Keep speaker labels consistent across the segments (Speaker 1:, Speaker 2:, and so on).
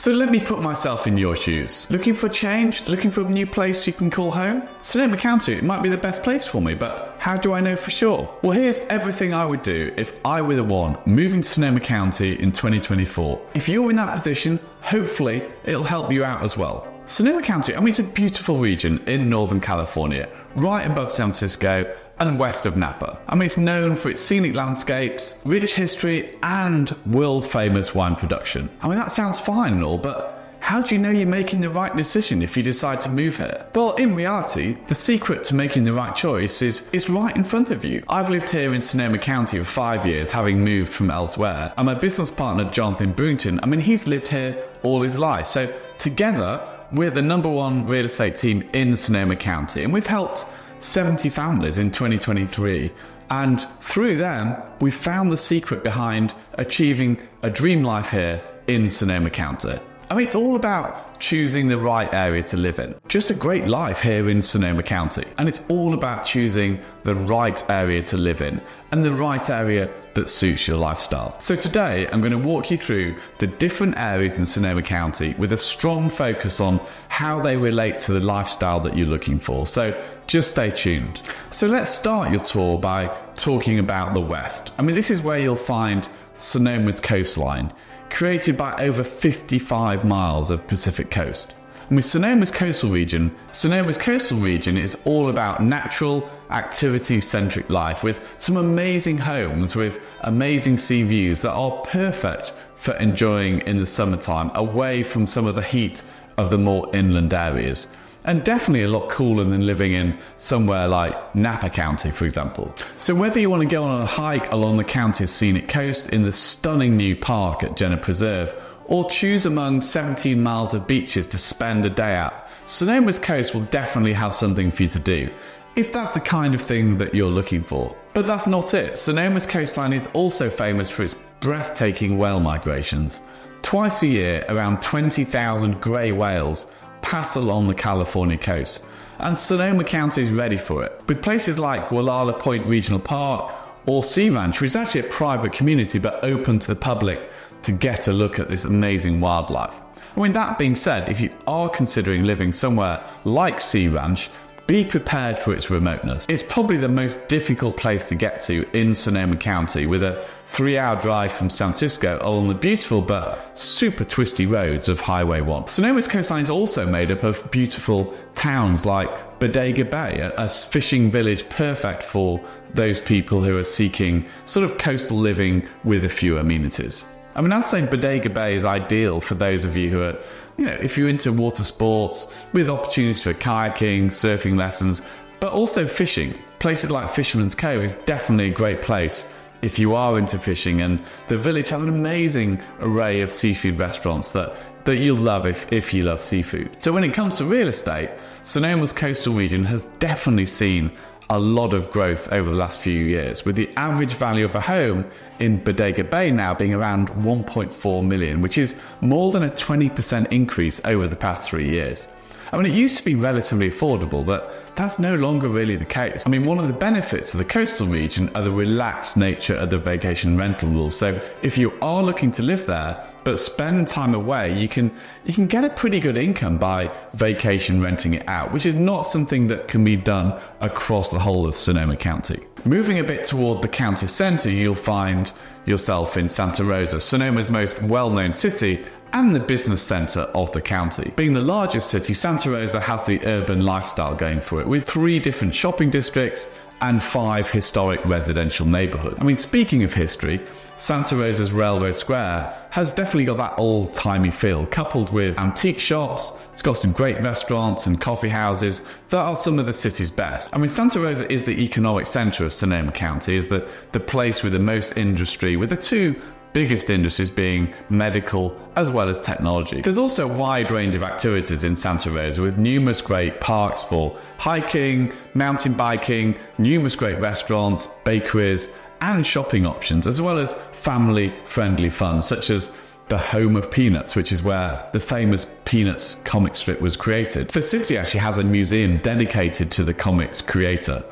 Speaker 1: So let me put myself in your shoes. Looking for a change? Looking for a new place you can call home? Sonoma County might be the best place for me, but how do I know for sure? Well, here's everything I would do if I were the one moving to Sonoma County in 2024. If you're in that position, hopefully it'll help you out as well. Sonoma County, it's a beautiful region in Northern California, right above San Francisco and west of Napa. It's known for its scenic landscapes, rich history, and world-famous wine production. That sounds fine and all, but how do you know you're making the right decision if you decide to move here? Well, in reality, the secret to making the right choice is right in front of you. I've lived here in Sonoma County for 5 years, having moved from elsewhere, and my business partner, Jonathan Brewington, he's lived here all his life. So together, we're the #1 real estate team in Sonoma County, and we've helped 70 families in 2023. And through them, we found the secret behind achieving a dream life here in Sonoma County. It's all about choosing the right area to live in. Just a great life here in Sonoma County. And it's all about choosing the right area to live in and the right area that suits your lifestyle. So today, I'm going to walk you through the different areas in Sonoma County with a strong focus on how they relate to the lifestyle that you're looking for. So just stay tuned. So let's start your tour by talking about the West. This is where you'll find Sonoma's coastline, created by over 55 miles of Pacific coast. Sonoma's coastal region is all about natural, activity-centric life with some amazing homes with amazing sea views that are perfect for enjoying in the summertime away from some of the heat of the more inland areas. And definitely a lot cooler than living in somewhere like Napa County, for example. So whether you want to go on a hike along the county's scenic coast in the stunning new park at Jenner Preserve, or choose among 17 miles of beaches to spend a day out, Sonoma's coast will definitely have something for you to do, if that's the kind of thing that you're looking for. But that's not it. Sonoma's coastline is also famous for its breathtaking whale migrations. Twice a year, around 20,000 grey whales pass along the California coast, and Sonoma County is ready for it. With places like Gualala Point Regional Park or Sea Ranch, which is actually a private community but open to the public to get a look at this amazing wildlife. That being said, if you are considering living somewhere like Sea Ranch, be prepared for its remoteness. It's probably the most difficult place to get to in Sonoma County, with a 3-hour drive from San Francisco along the beautiful but super twisty roads of Highway 1. Sonoma's coastline is also made up of beautiful towns like Bodega Bay, a fishing village perfect for those people who are seeking sort of coastal living with a few amenities. I'd say Bodega Bay is ideal for those of you who are, if you're into water sports, with opportunities for kayaking, surfing lessons, but also fishing. Places like Fisherman's Cove is definitely a great place if you are into fishing, and the village has an amazing array of seafood restaurants that you'll love if you love seafood. So when it comes to real estate, Sonoma's coastal region has definitely seen a lot of growth over the last few years, with the average value of a home in Bodega Bay now being around 1.4 million, which is more than a 20% increase over the past 3 years. It used to be relatively affordable, but that's no longer really the case. One of the benefits of the coastal region are the relaxed nature of the vacation rental rules. So if you are looking to live there, but spend time away, you can get a pretty good income by vacation renting it out, which is not something that can be done across the whole of Sonoma County. Moving a bit toward the county centre, you'll find yourself in Santa Rosa, Sonoma's most well-known city and the business centre of the county. Being the largest city, Santa Rosa has the urban lifestyle going for it, with 3 different shopping districts and 5 historic residential neighbourhoods. Speaking of history, Santa Rosa's Railroad Square has definitely got that old-timey feel, coupled with antique shops. It's got some great restaurants and coffee houses that are some of the city's best. Santa Rosa is the economic centre of Sonoma County, is the place with the most industry, with the 2 biggest industries being medical as well as technology. There's also a wide range of activities in Santa Rosa, with numerous great parks for hiking, mountain biking, numerous great restaurants, bakeries and shopping options, as well as family-friendly fun such as the home of Peanuts, which is where the famous Peanuts comic strip was created. The city actually has a museum dedicated to the comic's creator.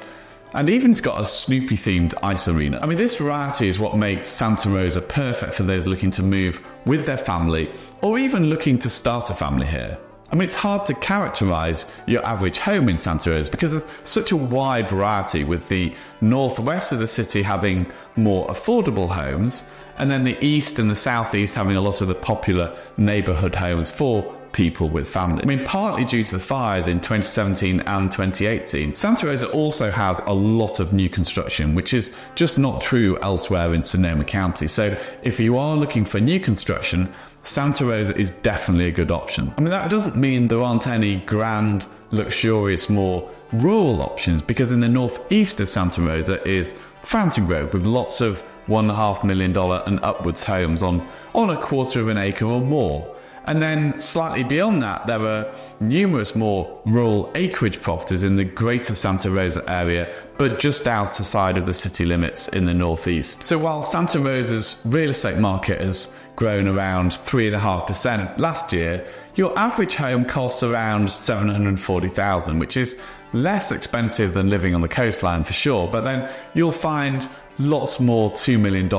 Speaker 1: And even it's got a Snoopy themed ice arena. I mean, this variety is what makes Santa Rosa perfect for those looking to move with their family or even looking to start a family here. I mean, it's hard to characterize your average home in Santa Rosa because of such a wide variety, with the northwest of the city having more affordable homes, and then the east and the southeast having a lot of the popular neighborhood homes for people with families. I mean, partly due to the fires in 2017 and 2018, Santa Rosa also has a lot of new construction, which is just not true elsewhere in Sonoma County. So if you are looking for new construction, Santa Rosa is definitely a good option. I mean, that doesn't mean there aren't any grand, luxurious, more rural options, because in the northeast of Santa Rosa is Fountain Grove, with lots of $1.5 million and upwards homes on a quarter of an acre or more. And then slightly beyond that, there are numerous more rural acreage properties in the greater Santa Rosa area, but just outside of the city limits in the northeast. So while Santa Rosa's real estate market has grown around 3.5% last year, your average home costs around $740,000, which is less expensive than living on the coastline for sure, but then you'll find lots more $2 million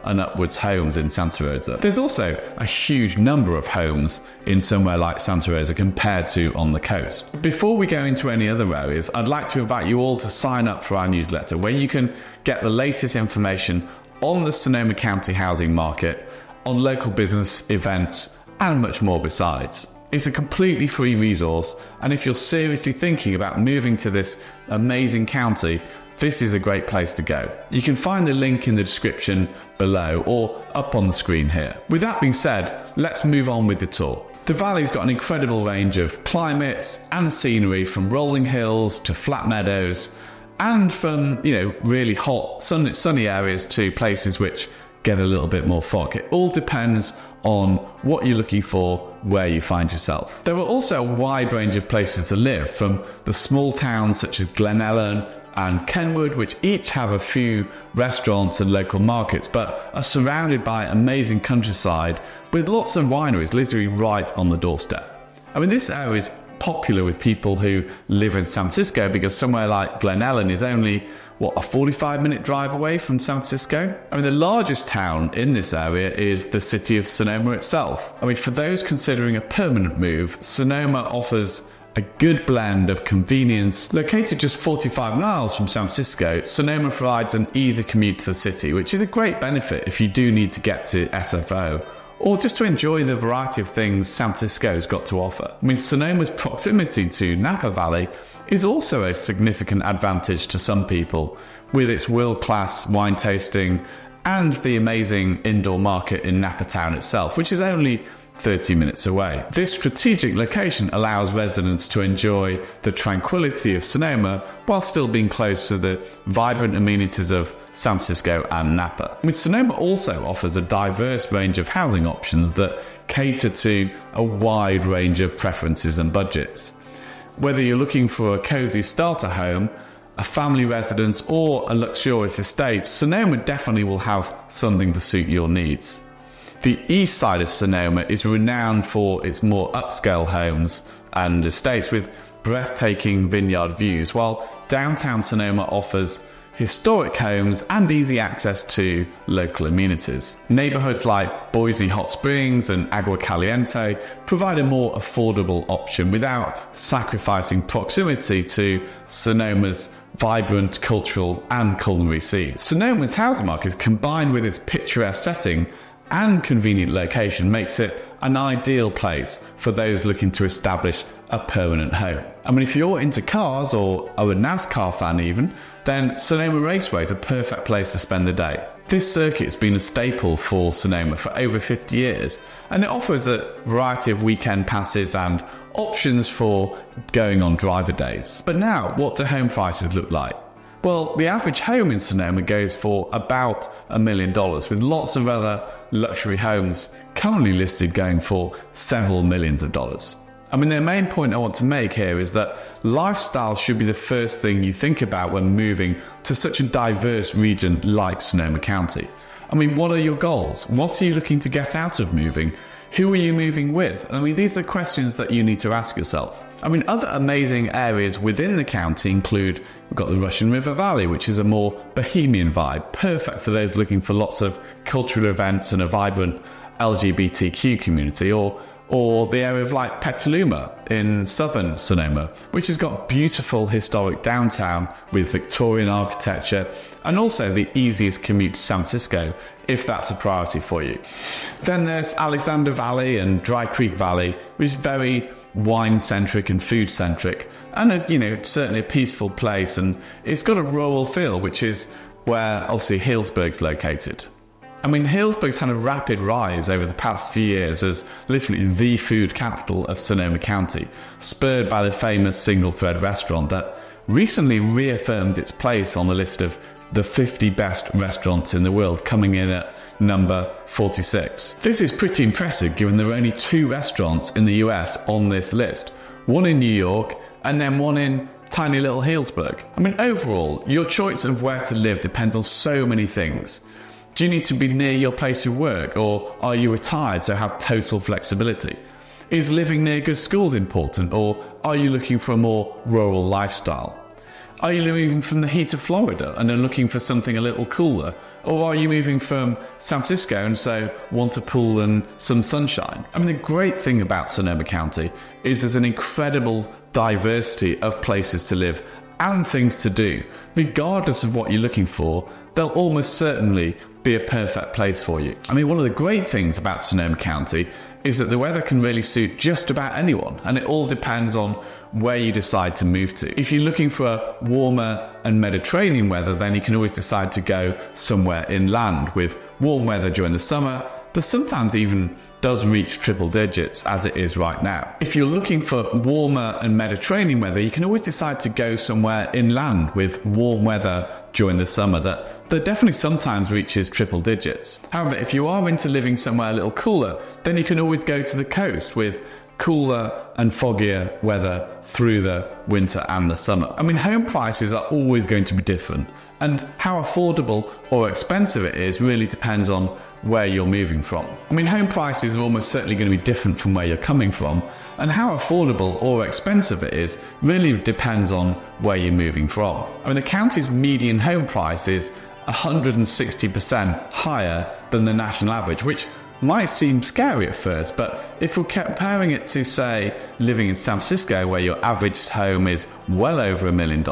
Speaker 1: and upwards homes in Santa Rosa. There's also a huge number of homes in somewhere like Santa Rosa compared to on the coast. Before we go into any other areas, I'd like to invite you all to sign up for our newsletter, where you can get the latest information on the Sonoma County housing market, on local business events, and much more besides. It's a completely free resource, and if you're seriously thinking about moving to this amazing county, this is a great place to go. You can find the link in the description below or up on the screen here. With that being said, let's move on with the tour. The valley's got an incredible range of climates and scenery, from rolling hills to flat meadows, and from, really hot, sunny areas to places which get a little bit more fog. It all depends on what you're looking for, where you find yourself. There are also a wide range of places to live, from the small towns such as Guerneville and Kenwood, which each have a few restaurants and local markets, but are surrounded by amazing countryside with lots of wineries literally right on the doorstep. I mean, this area is popular with people who live in San Francisco, because somewhere like Guerneville is only a 45-minute drive away from San Francisco. I mean, the largest town in this area is the city of Sonoma itself. I mean, for those considering a permanent move, Sonoma offers a good blend of convenience. Located just 45 miles from San Francisco, Sonoma provides an easy commute to the city, which is a great benefit if you do need to get to SFO, or just to enjoy the variety of things San Francisco's got to offer. I mean, Sonoma's proximity to Napa Valley is also a significant advantage to some people, with its world-class wine tasting and the amazing indoor market in Napa Town itself, which is only 30 minutes away. This strategic location allows residents to enjoy the tranquility of Sonoma while still being close to the vibrant amenities of San Francisco and Napa. I mean, Sonoma also offers a diverse range of housing options that cater to a wide range of preferences and budgets. Whether you're looking for a cozy starter home, a family residence, or a luxurious estate, Sonoma definitely will have something to suit your needs. The east side of Sonoma is renowned for its more upscale homes and estates with breathtaking vineyard views, while downtown Sonoma offers historic homes and easy access to local amenities. Neighborhoods like Boise Hot Springs and Agua Caliente provide a more affordable option without sacrificing proximity to Sonoma's vibrant cultural and culinary scene. Sonoma's housing market, combined with its picturesque setting and convenient location, makes it an ideal place for those looking to establish a permanent home. I mean, if you're into cars or are a NASCAR fan even, then Sonoma Raceway is a perfect place to spend the day. This circuit has been a staple for Sonoma for over 50 years, and it offers a variety of weekend passes and options for going on driver days. But now, what do home prices look like? Well, the average home in Sonoma goes for about $1 million, with lots of other luxury homes currently listed going for several millions of dollars. I mean, the main point I want to make here is that lifestyle should be the first thing you think about when moving to such a diverse region like Sonoma County. I mean, what are your goals? What are you looking to get out of moving? who are you moving with? I mean, these are the questions that you need to ask yourself. I mean, other amazing areas within the county include, we've got the Russian River Valley, which is a more bohemian vibe, perfect for those looking for lots of cultural events and a vibrant LGBTQ community, or the area of like Petaluma in southern Sonoma, which has got beautiful historic downtown with Victorian architecture and also the easiest commute to San Francisco if that's a priority for you. Then there's Alexander Valley and Dry Creek Valley, which is very wine-centric and food-centric and certainly a peaceful place, and it's got a rural feel, which is where obviously Healdsburg's located. I mean, Healdsburg's had a rapid rise over the past few years as literally the food capital of Sonoma County, spurred by the famous Single Thread restaurant that recently reaffirmed its place on the list of the 50 best restaurants in the world, coming in at number 46. This is pretty impressive given there are only 2 restaurants in the US on this list, one in New York and then one in tiny little Healdsburg. I mean, overall, your choice of where to live depends on so many things. Do you need to be near your place of work, or are you retired so have total flexibility? Is living near good schools important, or are you looking for a more rural lifestyle? Are you moving from the heat of Florida and are looking for something a little cooler? Or are you moving from San Francisco and so want a pool and some sunshine? I mean, the great thing about Sonoma County is there's an incredible diversity of places to live and things to do. Regardless of what you're looking for, they'll almost certainly be a perfect place for you. I mean, one of the great things about Sonoma County is that the weather can really suit just about anyone, and it all depends on where you decide to move to. If you're looking for a warmer and Mediterranean weather, then you can always decide to go somewhere inland with warm weather during the summer that sometimes even does reach triple digits as it is right now. If you're looking for warmer and Mediterranean weather, you can always decide to go somewhere inland with warm weather during the summer that definitely sometimes reaches triple digits. However, if you are into living somewhere a little cooler, then you can always go to the coast with cooler and foggier weather through the winter and the summer. I mean, home prices are always going to be different, and how affordable or expensive it is really depends on where you're moving from. I mean, home prices are almost certainly going to be different from where you're coming from, and how affordable or expensive it is really depends on where you're moving from. I mean, the county's median home price is 160% higher than the national average, which might seem scary at first, but if we're comparing it to, say, living in San Francisco, where your average home is well over $1 million,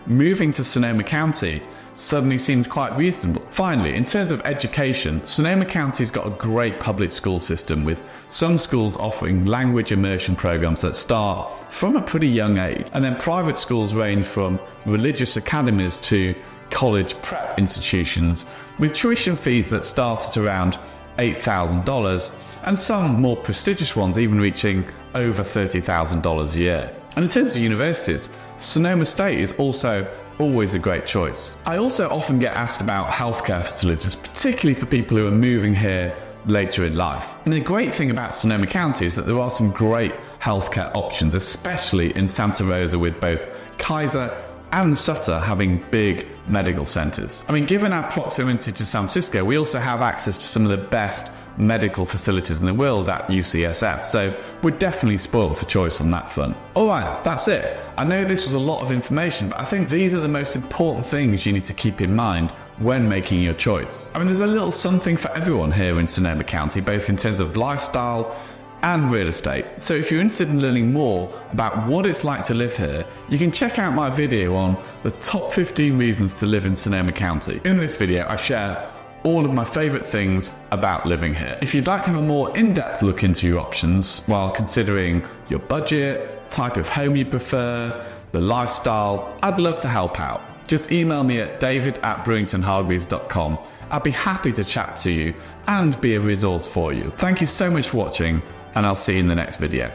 Speaker 1: moving to Sonoma County suddenly seems quite reasonable. Finally, in terms of education, Sonoma County's got a great public school system, with some schools offering language immersion programs that start from a pretty young age, and then private schools range from religious academies to college prep institutions with tuition fees that start at around $8,000, and some more prestigious ones even reaching over $30,000 a year. And in terms of universities, Sonoma State is also always a great choice. I also often get asked about healthcare facilities, particularly for people who are moving here later in life. And the great thing about Sonoma County is that there are some great healthcare options, especially in Santa Rosa, with both Kaiser and Sutter having big medical centers. I mean, given our proximity to San Francisco, we also have access to some of the best medical facilities in the world at UCSF, so we're definitely spoiled for choice on that front. Alright, that's it. I know this was a lot of information, but I think these are the most important things you need to keep in mind when making your choice. I mean, there's a little something for everyone here in Sonoma County, both in terms of lifestyle and real estate. So if you're interested in learning more about what it's like to live here, you can check out my video on the top 15 reasons to live in Sonoma County. In this video, I share all of my favourite things about living here. If you'd like to have a more in-depth look into your options while considering your budget, type of home you prefer, the lifestyle, I'd love to help out. Just email me at david@brewingtonhargreaves.com. I'd be happy to chat to you and be a resource for you. Thank you so much for watching, and I'll see you in the next video.